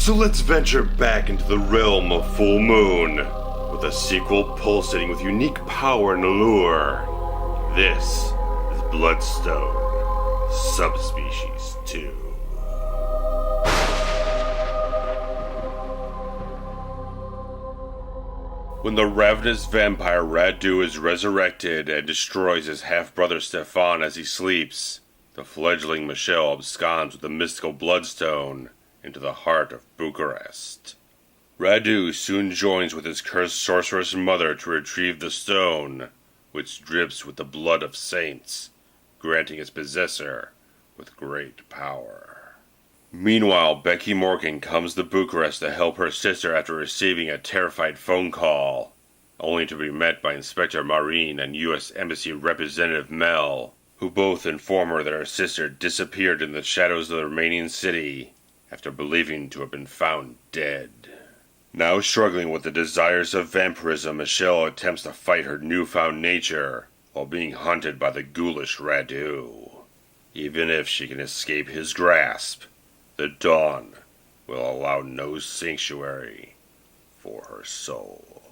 So let's venture back into the realm of Full Moon, with a sequel pulsating with unique power and allure. This is Bloodstone, Subspecies 2. When the ravenous vampire Haiduc is resurrected and destroys his half-brother Stefan as he sleeps, the fledgling Michelle absconds with the mystical Bloodstone into the heart of Bucharest. Haiduc soon joins with his cursed sorceress mother to retrieve the stone, which drips with the blood of saints, granting its possessor with great power. Meanwhile, Becky Morgan comes to Bucharest to help her sister after receiving a terrified phone call, only to be met by Inspector Marin and U.S. Embassy Representative Mel, who both inform her that her sister disappeared in the shadows of the remaining city after believing to have been found dead. Now struggling with the desires of vampirism, Michelle attempts to fight her newfound nature while being hunted by the ghoulish Haiduc. Even if she can escape his grasp, the dawn will allow no sanctuary for her soul.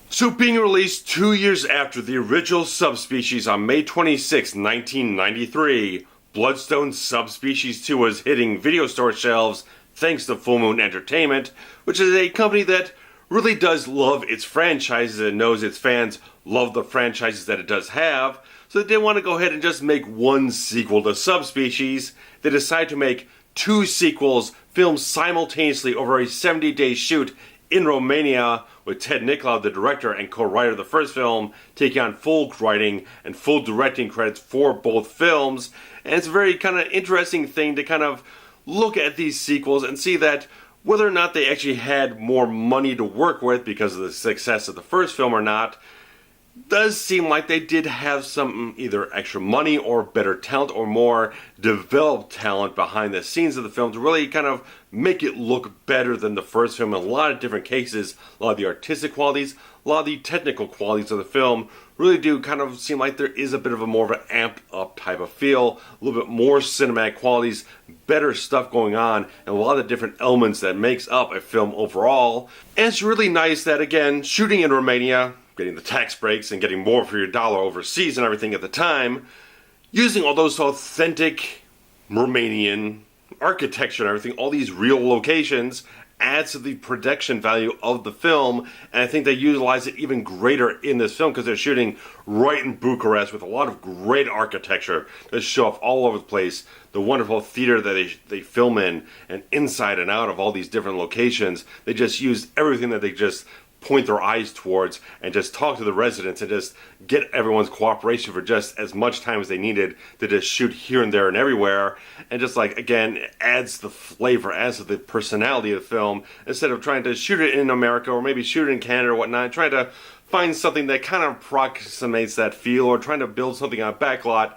So being released 2 years after the original Subspecies on May 26, 1993, Bloodstone Subspecies 2 was hitting video store shelves thanks to Full Moon Entertainment, which is a company that really does love its franchises and knows its fans love the franchises that it does have, so they didn't want to go ahead and just make one sequel to Subspecies. They decided to make two sequels filmed simultaneously over a 70-day shoot in Romania, with Ted Nicolaou, the director and co-writer of the first film, taking on full writing and full directing credits for both films. And it's a very kind of interesting thing to kind of look at these sequels and see that whether or not they actually had more money to work with because of the success of the first film or not, does seem like they did have some either extra money or better talent or more developed talent behind the scenes of the film to really kind of make it look better than the first film in a lot of different cases. A lot of the artistic qualities, a lot of the technical qualities of the film really do kind of seem like there is a bit of a more of an amped up type of feel, a little bit more cinematic qualities, better stuff going on, and a lot of different elements that makes up a film overall. And it's really nice that, again, shooting in Romania, getting the tax breaks and getting more for your dollar overseas and everything at the time, using all those authentic Romanian architecture and everything, all these real locations, adds to the production value of the film, and I think they utilize it even greater in this film because they're shooting right in Bucharest with a lot of great architecture that show off all over the place, the wonderful theater that they film in, and inside and out of all these different locations. They just use everything that they just point their eyes towards and just talk to the residents and just get everyone's cooperation for just as much time as they needed to just shoot here and there and everywhere. And just like, again, it adds the flavor, adds to the personality of the film, instead of trying to shoot it in America or maybe shoot it in Canada or whatnot, trying to find something that kind of approximates that feel or trying to build something on a backlot.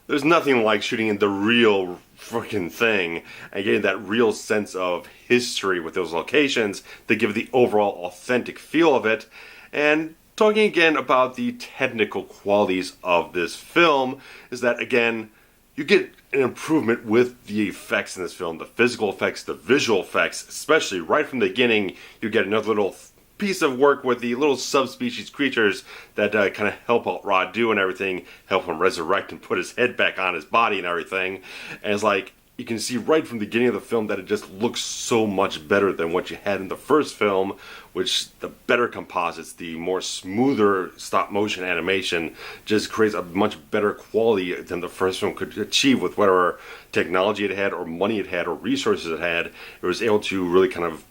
There's nothing like shooting in the real freaking thing and getting that real sense of history with those locations to give the overall authentic feel of it. And talking again about the technical qualities of this film is that, again, you get an improvement with the effects in this film, the physical effects, the visual effects, especially right from the beginning. You get another little piece of work with the little subspecies creatures that kind of help out Haiduc and everything, help him resurrect and put his head back on his body and everything. And it's like, you can see right from the beginning of the film that it just looks so much better than what you had in the first film, which the better composites, the more smoother stop motion animation just creates a much better quality than the first film could achieve with whatever technology it had or money it had or resources it had. It was able to really kind of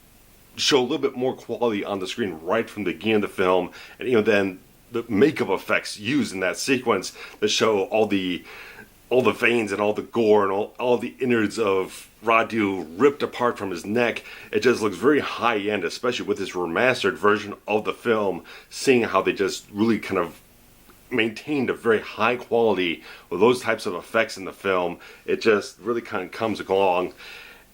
show a little bit more quality on the screen right from the beginning of the film, and even then the makeup effects used in that sequence that show all the veins and all the gore and all the innards of Haiduc ripped apart from his neck. It just looks very high end, especially with this remastered version of the film, seeing how they just really kind of maintained a very high quality with those types of effects in the film. It just really kind of comes along.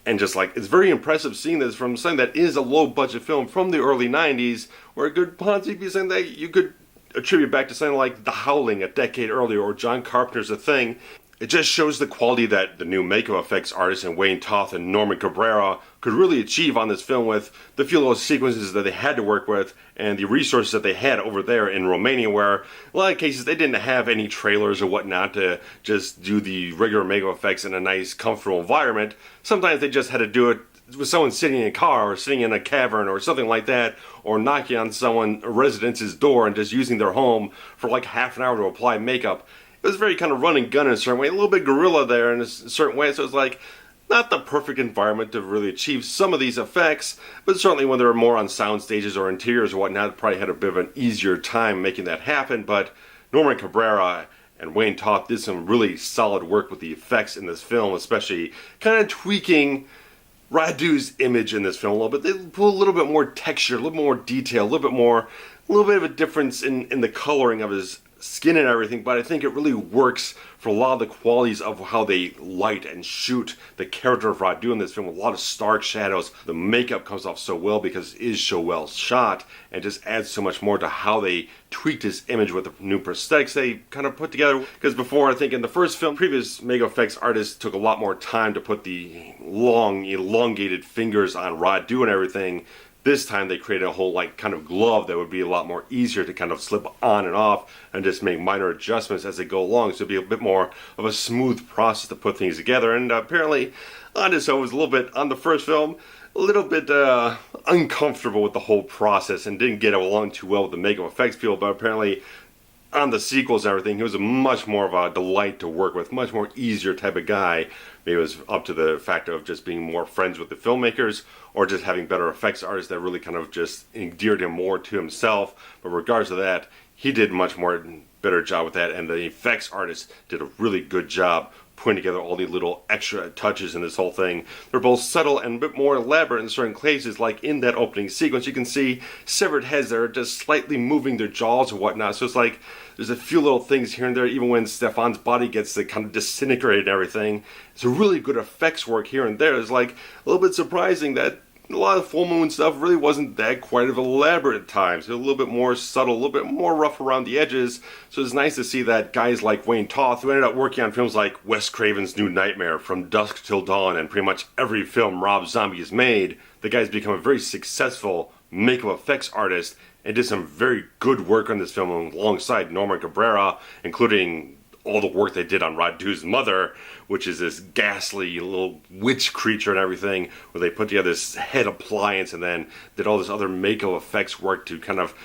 And just like, it's very impressive seeing this from something that is a low budget film from the early 90s, where it could possibly be something that you could attribute back to something like The Howling a decade earlier, or John Carpenter's The Thing. It just shows the quality that the new makeup effects artists in Wayne Toth and Norman Cabrera could really achieve on this film with the few little sequences that they had to work with and the resources that they had over there in Romania, where a lot of cases they didn't have any trailers or whatnot to just do the regular makeup effects in a nice, comfortable environment. Sometimes they just had to do it with someone sitting in a car or sitting in a cavern or something like that, or knocking on someone's residence's door and just using their home for like half an hour to apply makeup. It was very kind of run and gun in a certain way, a little bit guerrilla there in a certain way, so it was like not the perfect environment to really achieve some of these effects, but certainly when they were more on sound stages or interiors or whatnot, probably had a bit of an easier time making that happen. But Norman Cabrera and Wayne Toth did some really solid work with the effects in this film, especially kind of tweaking Radu's image in this film a little bit. They put a little bit more texture, a little more detail, a little bit of a difference in the coloring of his skin and everything, but I think it really works for a lot of the qualities of how they light and shoot the character of Radu in this film with a lot of stark shadows. The makeup comes off so well because it is so well shot and just adds so much more to how they tweaked his image with the new prosthetics they kind of put together. Because before, I think in the first film, previous makeup effects artists took a lot more time to put the long, elongated fingers on Radu and everything. This time they created a whole like kind of glove that would be a lot more easier to kind of slip on and off and just make minor adjustments as they go along. So it'd be a bit more of a smooth process to put things together. And apparently Anderson was a little bit, on the first film, a little bit uncomfortable with the whole process and didn't get along too well with the makeup effects people, but apparently on the sequels and everything, he was a much more of a delight to work with, much more easier type of guy. Maybe it was up to the factor of just being more friends with the filmmakers or just having better effects artists that really kind of just endeared him more to himself. But regardless of that, he did much more better job with that, and the effects artists did a really good job putting together all the little extra touches in this whole thing. They're both subtle and a bit more elaborate in certain cases, like in that opening sequence. You can see severed heads that are just slightly moving their jaws or whatnot. So it's like there's a few little things here and there, even when Stefan's body gets kind of disintegrated and everything. It's a really good effects work here and there. It's like a little bit surprising that a lot of full moon stuff really wasn't that quite of elaborate at times. It was a little bit more subtle, a little bit more rough around the edges. So it's nice to see that guys like Wayne Toth, who ended up working on films like Wes Craven's New Nightmare, From Dusk Till Dawn, and pretty much every film Rob Zombie has made, the guy's become a very successful makeup effects artist and did some very good work on this film alongside Norman Cabrera, including all the work they did on Radu's mother, which is this ghastly little witch creature and everything, where they put together this head appliance and then did all this other makeup effects work to kind of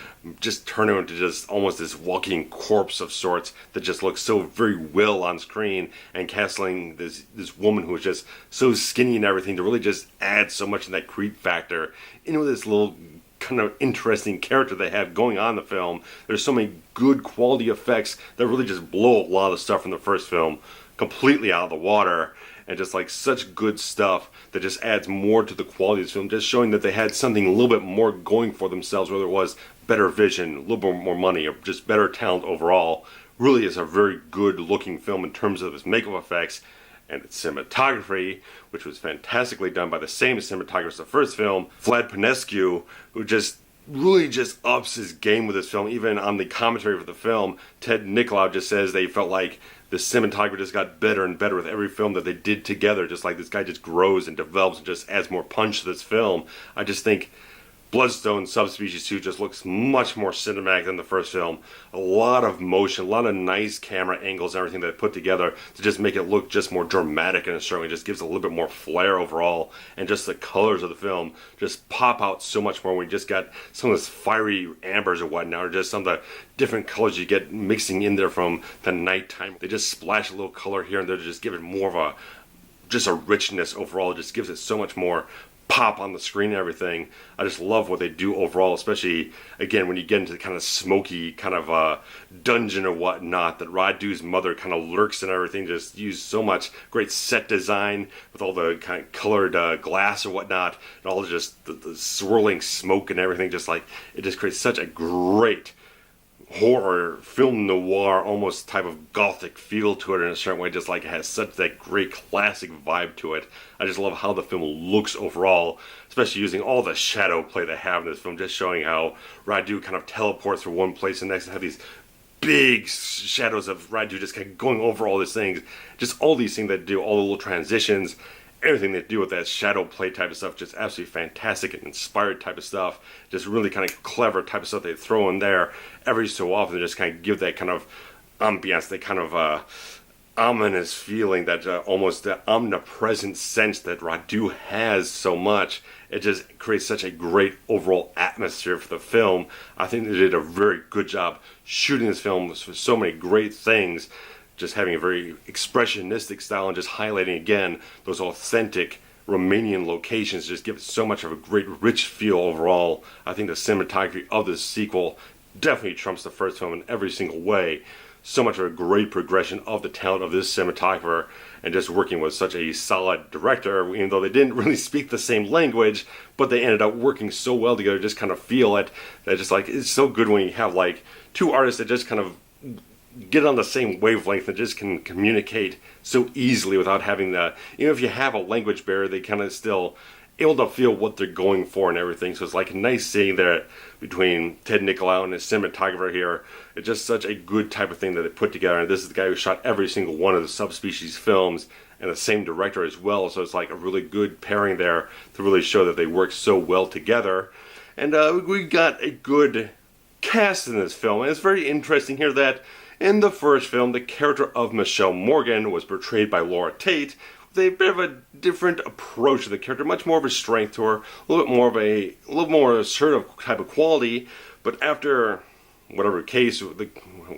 just turn her into just almost this walking corpse of sorts that just looks so very well on screen, and casting this woman who was just so skinny and everything to really just add so much in that creep factor into this little kind of interesting character they have going on in the film. There's so many good quality effects that really just blow a lot of the stuff from the first film completely out of the water, and just like such good stuff that just adds more to the quality of this film, just showing that they had something a little bit more going for themselves, whether it was better vision, a little bit more money, or just better talent overall. Really is a very good looking film in terms of its makeup effects and its cinematography, which was fantastically done by the same cinematographer as the first film, Vlad Pinescu, who just really just ups his game with this film. Even on the commentary for the film, Ted Nicolaou just says they felt like the cinematography just got better and better with every film that they did together. Just like this guy just grows and develops and just adds more punch to this film. I just think Bloodstone Subspecies 2 just looks much more cinematic than the first film. A lot of motion, a lot of nice camera angles and everything that they put together to just make it look just more dramatic, and it certainly just gives a little bit more flair overall. And just the colors of the film just pop out so much more when you just got some of those fiery ambers or whatnot, or just some of the different colors you get mixing in there from the nighttime. They just splash a little color here and there to just give it more of a richness overall. It just gives it so much more pop on the screen and everything. I just love what they do overall, especially again when you get into the kind of smoky kind of dungeon or whatnot that Radu's mother kind of lurks and everything. Just use so much great set design with all the kind of colored glass or whatnot, and all just the swirling smoke and everything. Just like it just creates such a great horror film noir almost type of gothic feel to it in a certain way. Just like it has such that great classic vibe to it. I just love how the film looks overall, especially using all the shadow play they have in this film, just showing how Radu kind of teleports from one place to the next and have these big shadows of Radu just kind of going over all these things. Just all these things that do, all the little transitions, everything they do with that shadow play type of stuff, just absolutely fantastic and inspired type of stuff. Just really kind of clever type of stuff they throw in there every so often to just kind of give that kind of ambiance, that kind of ominous feeling, that almost the omnipresent sense that Radu has so much. It just creates such a great overall atmosphere for the film. I think they did a very good job shooting this film with so many great things, just having a very expressionistic style and just highlighting again those authentic Romanian locations just give it so much of a great rich feel overall. I think the cinematography of this sequel definitely trumps the first film in every single way. So much of a great progression of the talent of this cinematographer, and just working with such a solid director, even though they didn't really speak the same language, but they ended up working so well together. Just kind of feel it. That just like, it's so good when you have like two artists that just kind of get on the same wavelength and just can communicate so easily without having the, even if you have a language barrier, they kind of still able to feel what they're going for and everything. So it's like nice seeing that between Ted Nicolaou and his cinematographer here. It's just such a good type of thing that they put together. And this is the guy who shot every single one of the Subspecies films, and the same director as well. So it's like a really good pairing there to really show that they work so well together. And we got a good cast in this film. And it's very interesting here that in the first film, the character of Michelle Morgan was portrayed by Laura Tate, with a bit of a different approach to the character, much more of a strength to her, a little more assertive type of quality. But after whatever case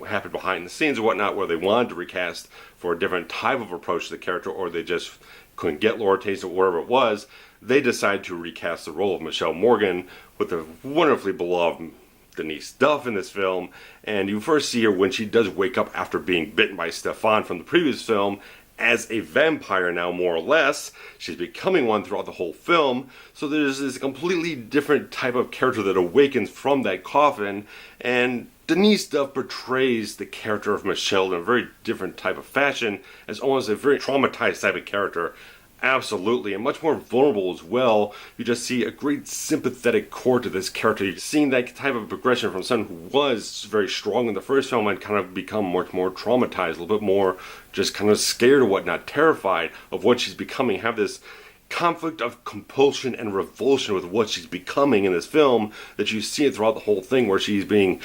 happened behind the scenes or whatnot, where they wanted to recast for a different type of approach to the character, or they just couldn't get Laura Tate or whatever it was, they decided to recast the role of Michelle Morgan with the wonderfully beloved Denice Duff in this film. And you first see her when she does wake up after being bitten by Stefan from the previous film, as a vampire now, more or less. She's becoming one throughout the whole film. So there's this completely different type of character that awakens from that coffin. And Denice Duff portrays the character of Michelle in a very different type of fashion, as almost a very traumatized type of character. Absolutely, and much more vulnerable as well. You just see a great sympathetic core to this character. You've seen that type of progression from someone who was very strong in the first film and kind of become much more traumatized, a little bit more just kind of scared or whatnot, terrified of what she's becoming, have this conflict of compulsion and revulsion with what she's becoming in this film, that you see it throughout the whole thing, where she's being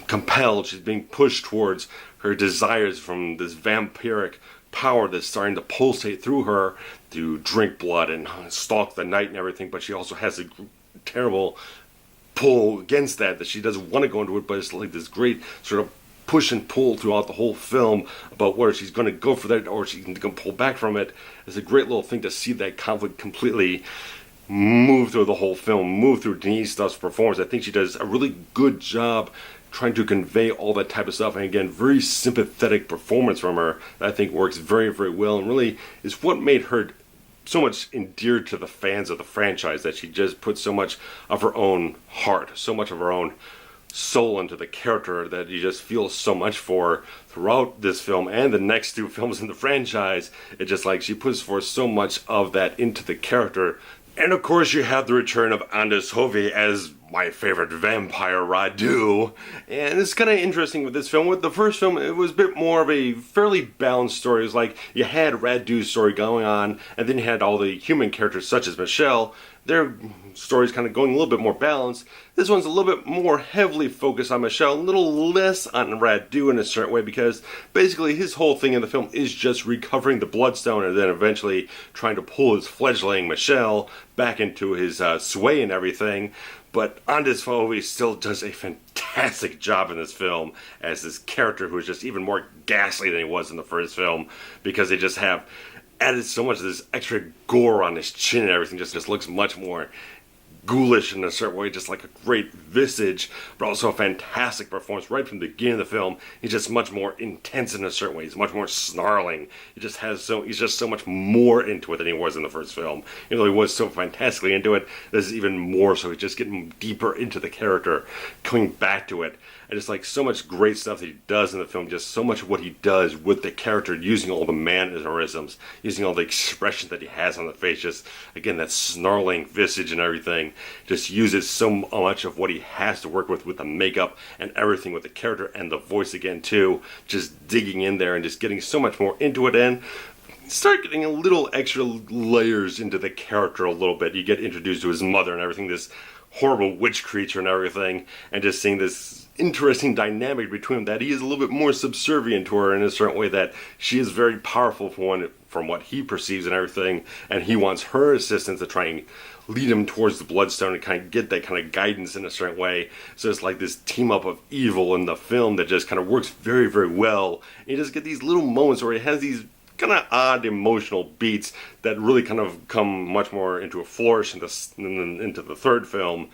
compelled, she's being pushed towards her desires from this vampiric power that's starting to pulsate through her to drink blood and stalk the night and everything. But she also has a terrible pull against that she doesn't want to go into it, but it's like this great sort of push and pull throughout the whole film about where she's going to go for that or she's going to pull back from it. It's a great little thing to see that conflict completely move through the whole film, move through Denice Duff's performance. I think she does a really good job trying to convey all that type of stuff, and again, very sympathetic performance from her that I think works very, very well, and really is what made her so much endeared to the fans of the franchise, that she just put so much of her own heart, so much of her own soul into the character, that you just feel so much for throughout this film and the next two films in the franchise. It's just like she puts forth so much of that into the character. And of course you have the return of Anders Hove as my favorite vampire, Radu. And it's kind of interesting with this film. With the first film, it was a bit more of a fairly balanced story. It was like you had Radu's story going on, and then you had all the human characters such as Michelle. Their stories kind of going a little bit more balanced. This one's a little bit more heavily focused on Michelle, a little less on Radu in a certain way, because basically his whole thing in the film is just recovering the Bloodstone and then eventually trying to pull his fledgling Michelle back into his sway and everything. But Anders Hove still does a fantastic job in this film as this character who is just even more ghastly than he was in the first film, because they just have added so much of this extra gore on his chin and everything. Just looks much more ghoulish in a certain way, just like a great visage, but also a fantastic performance right from the beginning of the film. He's just much more intense in a certain way. He's much more snarling. He's just so much more into it than he was in the first film. Even though he was so fantastically into it, this is even more so. He's just getting deeper into the character, coming back to it. and just like so much great stuff that he does in the film, just so much of what he does with the character, using all the mannerisms, using all the expression that he has on the face, just again that snarling visage and everything, just uses so much of what he has to work with the makeup and everything, with the character and the voice again too, just digging in there and just getting so much more into it, and start getting a little extra layers into the character a little bit. You get introduced to his mother and everything, this horrible witch creature and everything, and just seeing this interesting dynamic between them, that he is a little bit more subservient to her in a certain way, that she is very powerful from what he perceives and everything, and he wants her assistance to try and lead him towards the Bloodstone and kind of get that kind of guidance in a certain way. So it's like this team up of evil in the film that just kind of works very, very well. And you just get these little moments where it has these kind of odd emotional beats that really kind of come much more into a flourish into the third film.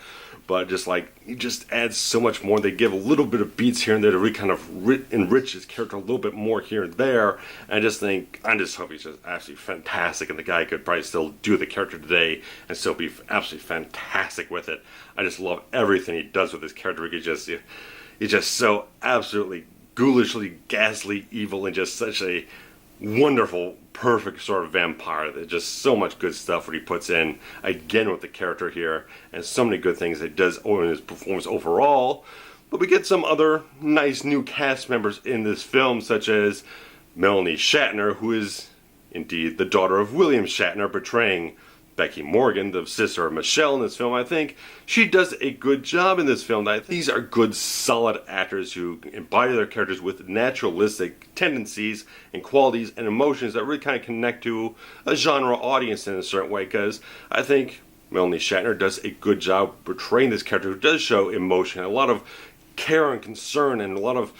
But just like, it just adds so much more. They give a little bit of beats here and there to really kind of enrich his character a little bit more here and there. And I just hope he's just absolutely fantastic, and the guy could probably still do the character today and still be absolutely fantastic with it. I just love everything he does with his character. He's just so absolutely ghoulishly, ghastly evil, and just such a wonderful, perfect sort of vampire. There's just so much good stuff what he puts in again with the character here, and so many good things that he does in his performance overall. But we get some other nice new cast members in this film, such as Melanie Shatner, who is indeed the daughter of William Shatner, portraying Becky Morgan, the sister of Michelle in this film. I think she does a good job in this film. I think these are good, solid actors who embody their characters with naturalistic tendencies and qualities and emotions that really kind of connect to a genre audience in a certain way, because I think Melanie Shatner does a good job portraying this character who does show emotion, a lot of care and concern, and a lot of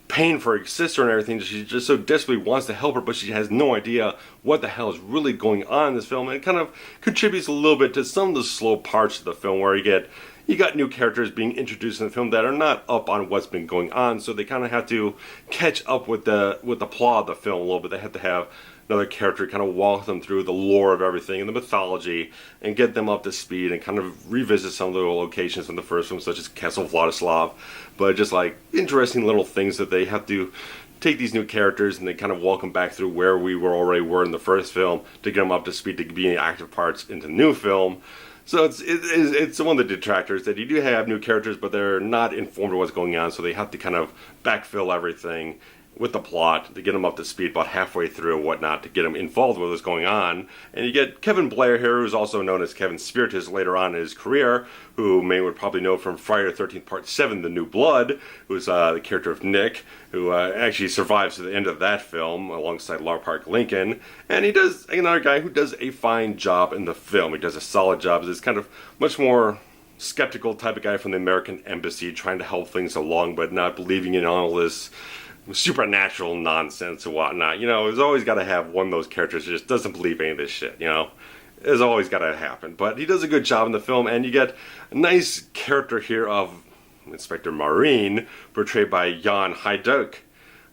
pain for her sister and everything. She just so desperately wants to help her, but she has no idea what the hell is really going on in this film, and it kind of contributes a little bit to some of the slow parts of the film, where you got new characters being introduced in the film that are not up on what's been going on, so they kind of have to catch up with the plot of the film a little bit. They have to have another character kind of walk them through the lore of everything and the mythology and get them up to speed and kind of revisit some of the locations from the first film, such as Castle Vladislav. But just like interesting little things that they have to take these new characters and they kind of walk them back through where we already were in the first film to get them up to speed to be active parts in the new film. So it's one of the detractors, that you do have new characters, but they're not informed of what's going on, so they have to kind of backfill everything with the plot to get them up to speed about halfway through and whatnot, to get them involved with what's going on. And you get Kevin Blair here, who's also known as Kevin Spiritus later on in his career, who many would probably know from Friday the 13th Part 7, The New Blood, who's the character of Nick, who actually survives to the end of that film alongside Lar Park Lincoln. And he does, another guy who does a fine job in the film. He does a solid job. He's kind of much more skeptical type of guy from the American Embassy, trying to help things along, but not believing in all this supernatural nonsense and whatnot. There's always got to have one of those characters who just doesn't believe any of this shit, It's always got to happen. But he does a good job in the film, and you get a nice character here of Inspector Marine, portrayed by Jan Haiduc,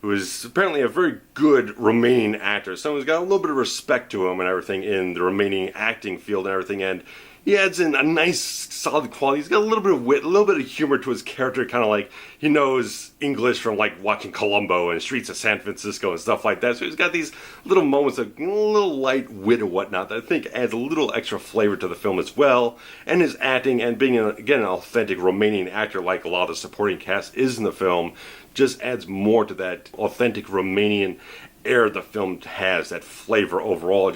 who is apparently a very good Romanian actor. Someone who's got a little bit of respect to him and everything in the Romanian acting field and everything, and he adds in a nice, solid quality. He's got a little bit of wit, a little bit of humor to his character, kind of like he knows English from like watching Columbo and Streets of San Francisco and stuff like that. So he's got these little moments of a little light wit and whatnot that I think adds a little extra flavor to the film as well. And his acting, and being, again, an authentic Romanian actor like a lot of the supporting cast is in the film, just adds more to that authentic Romanian air the film has, that flavor overall. It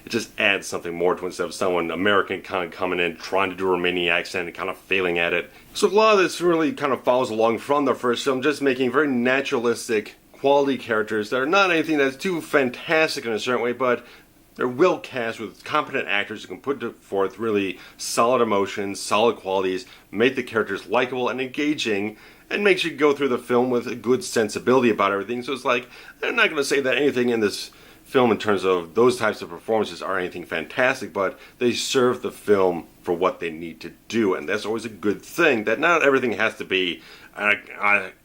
just adds something more to it, instead of someone American kind of coming in trying to do a Romanian accent and kind of failing at it. So a lot of this really kind of follows along from the first film, just making very naturalistic quality characters that are not anything that's too fantastic in a certain way, but they're well cast with competent actors who can put forth really solid emotions, solid qualities, make the characters likable and engaging, and makes you go through the film with a good sensibility about everything. So it's like, I'm not going to say that anything in this film in terms of those types of performances are anything fantastic, but they serve the film for what they need to do, and that's always a good thing, that not everything has to be an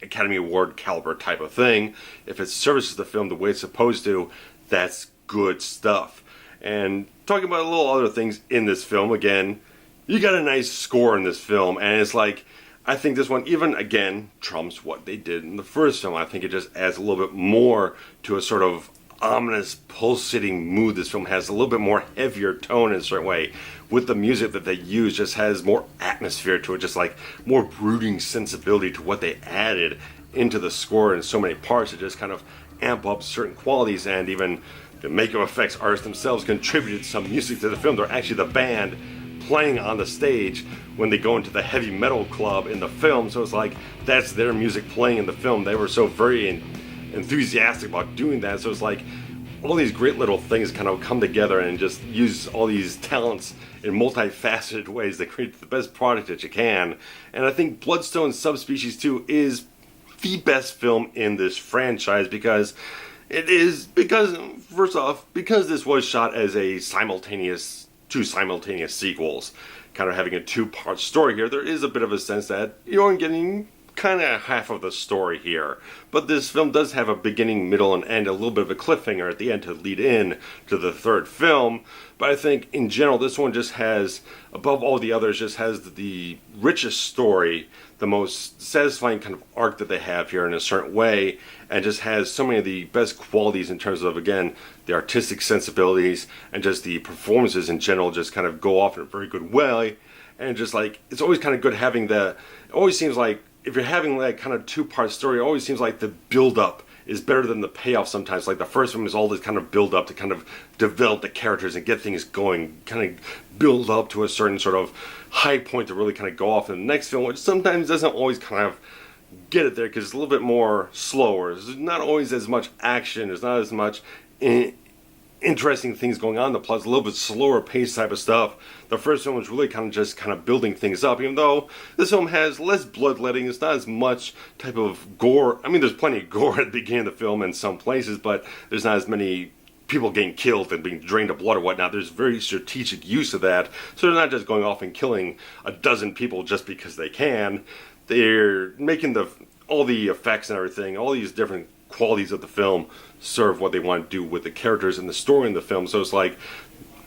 Academy Award caliber type of thing. If it services the film the way it's supposed to, that's good stuff. And talking about a little other things in this film, again, you got a nice score in this film, and it's like, I think this one even again trumps what they did in the first film. I think it just adds a little bit more to a sort of ominous, pulsating mood this film has, a little bit more heavier tone in a certain way. With the music that they use, just has more atmosphere to it, just like more brooding sensibility to what they added into the score in so many parts to just kind of amp up certain qualities. And even the makeup effects artists themselves contributed some music to the film. They're actually the band playing on the stage when they go into the heavy metal club in the film, so it's like that's their music playing in the film. They were so very enthusiastic about doing that, so it's like all these great little things kind of come together and just use all these talents in multifaceted ways that create the best product that you can. And I think Bloodstone Subspecies 2 is the best film in this franchise because first off, because this was shot as two simultaneous sequels, kind of having a two-part story here, there is a bit of a sense that you're getting kind of half of the story here. But this film does have a beginning, middle, and end, a little bit of a cliffhanger at the end to lead in to the third film. But I think in general, this one just has, above all the others, just has the richest story, the most satisfying kind of arc that they have here in a certain way, and just has so many of the best qualities in terms of, again, the artistic sensibilities and just the performances in general just kind of go off in a very good way. And just like, it's always kind of good having it always seems like if you're having that kind of two-part story, it always seems like the build-up is better than the payoff sometimes. Like the first one is all this kind of build-up to kind of develop the characters and get things going, kind of build up to a certain sort of high point to really kind of go off in the next film, which sometimes doesn't always kind of get it there because it's a little bit more slower. There's not always as much action. There's not as much interesting things going on in the plot. It's a little bit slower pace type of stuff. The first film was really kind of building things up, even though this film has less bloodletting. It's not as much type of gore. I mean, there's plenty of gore at the beginning of the film in some places, but there's not as many people getting killed and being drained of blood or whatnot. There's very strategic use of that, so they're not just going off and killing a dozen people just because they can. They're making all the effects and everything, all these different qualities of the film serve what they want to do with the characters and the story in the film. So it's like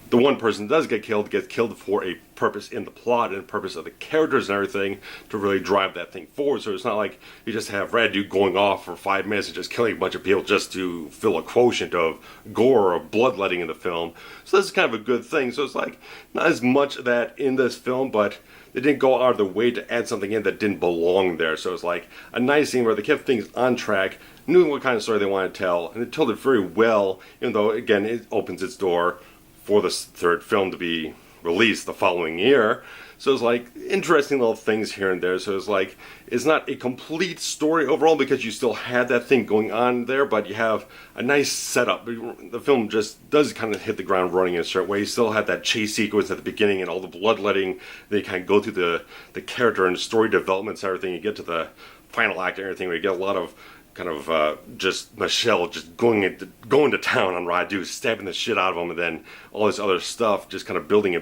the one person does gets killed for a purpose in the plot and a purpose of the characters and everything to really drive that thing forward. So it's not like you just have Haiduc going off for 5 minutes and just killing a bunch of people just to fill a quotient of gore or bloodletting in the film. So this is kind of a good thing. So it's like not as much of that in this film, but they didn't go out of their way to add something in that didn't belong there. So it's like a nice scene where they kept things on track, knew what kind of story they wanted to tell, and they told it very well, even though, again, it opens its door for the third film to be released the following year. So it's like interesting little things here and there. So it's like it's not a complete story overall because you still had that thing going on there, but you have a nice setup. The film just does kind of hit the ground running in a certain way. You still have that chase sequence at the beginning and all the bloodletting. Then you kind of go through the character and story developments and everything. You get to the final act and everything where you get a lot of kind of just Michelle just going to town on Haiduc, stabbing the shit out of him, and then all this other stuff just kind of building,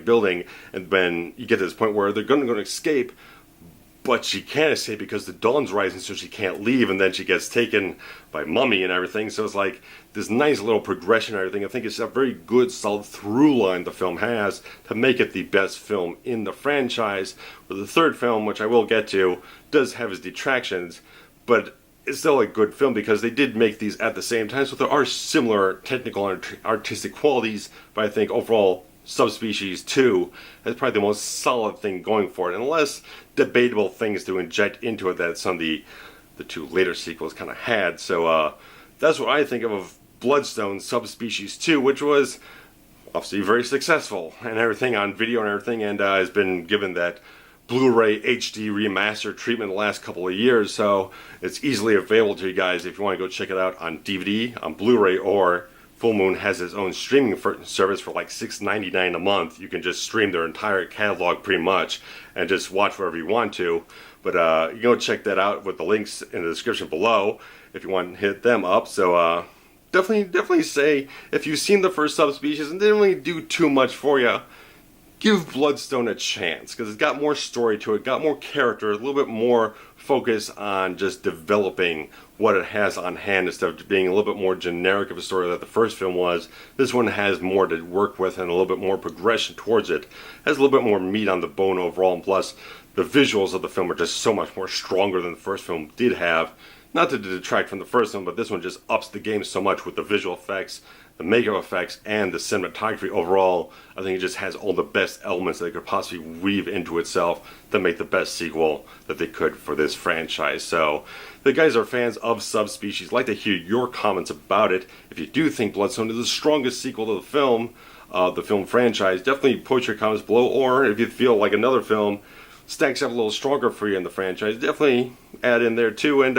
and then you get to this point where they're going to escape, but she can't escape because the dawn's rising, so she can't leave, and then she gets taken by Mummy and everything. So it's like this nice little progression and everything. I think it's a very good, solid through line the film has to make it the best film in the franchise. But the third film, which I will get to, does have its detractions, but it's still a good film because they did make these at the same time, so there are similar technical and artistic qualities, but I think overall Subspecies 2 is probably the most solid thing going for it, and less debatable things to inject into it that some of the two later sequels kind of had. So that's what I think of Bloodstone Subspecies 2, which was obviously very successful and everything on video and everything, and has been given that Blu-ray HD remaster treatment the last couple of years, so it's easily available to you guys if you want to go check it out on DVD, on Blu-ray, or Full Moon has its own streaming service for like $6.99 a month. You can just stream their entire catalog pretty much and just watch wherever you want to. But you can go check that out with the links in the description below if you want to hit them up. So definitely say if you've seen the first Subspecies and didn't really do too much for you, give Bloodstone a chance, because it's got more story to it, got more character, a little bit more focus on just developing what it has on hand instead of being a little bit more generic of a story that the first film was. This one has more to work with and a little bit more progression towards it. Has a little bit more meat on the bone overall, and plus the visuals of the film are just so much more stronger than the first film did have. Not to detract from the first one, but this one just ups the game so much with the visual effects, the makeup effects, and the cinematography overall. I think it just has all the best elements that it could possibly weave into itself to make the best sequel that they could for this franchise. So, if you guys are fans of Subspecies, I'd like to hear your comments about it. If you do think Bloodstone is the strongest sequel to the film franchise, definitely put your comments below. Or if you feel like another film stacks up a little stronger for you in the franchise, definitely add in there too. And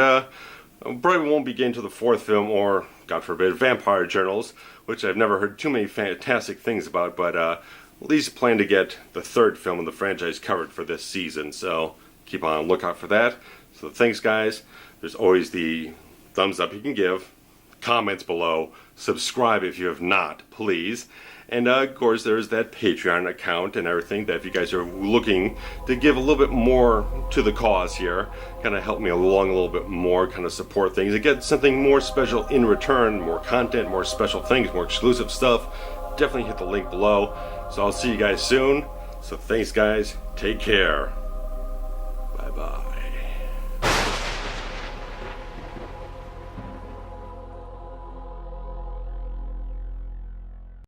probably won't be getting to the fourth film, or God forbid, Vampire Journals, which I've never heard too many fantastic things about, but at least plan to get the third film in the franchise covered for this season, so keep on lookout for that. So thanks guys. There's always the thumbs up you can give, comments below, subscribe if you have not, please. And of course there's that Patreon account and everything that if you guys are looking to give a little bit more to the cause here, kind of help me along a little bit more, kind of support things and get something more special in return, more content, more special things, more exclusive stuff, definitely hit the link below. So I'll see you guys soon. So thanks guys, take care, bye bye.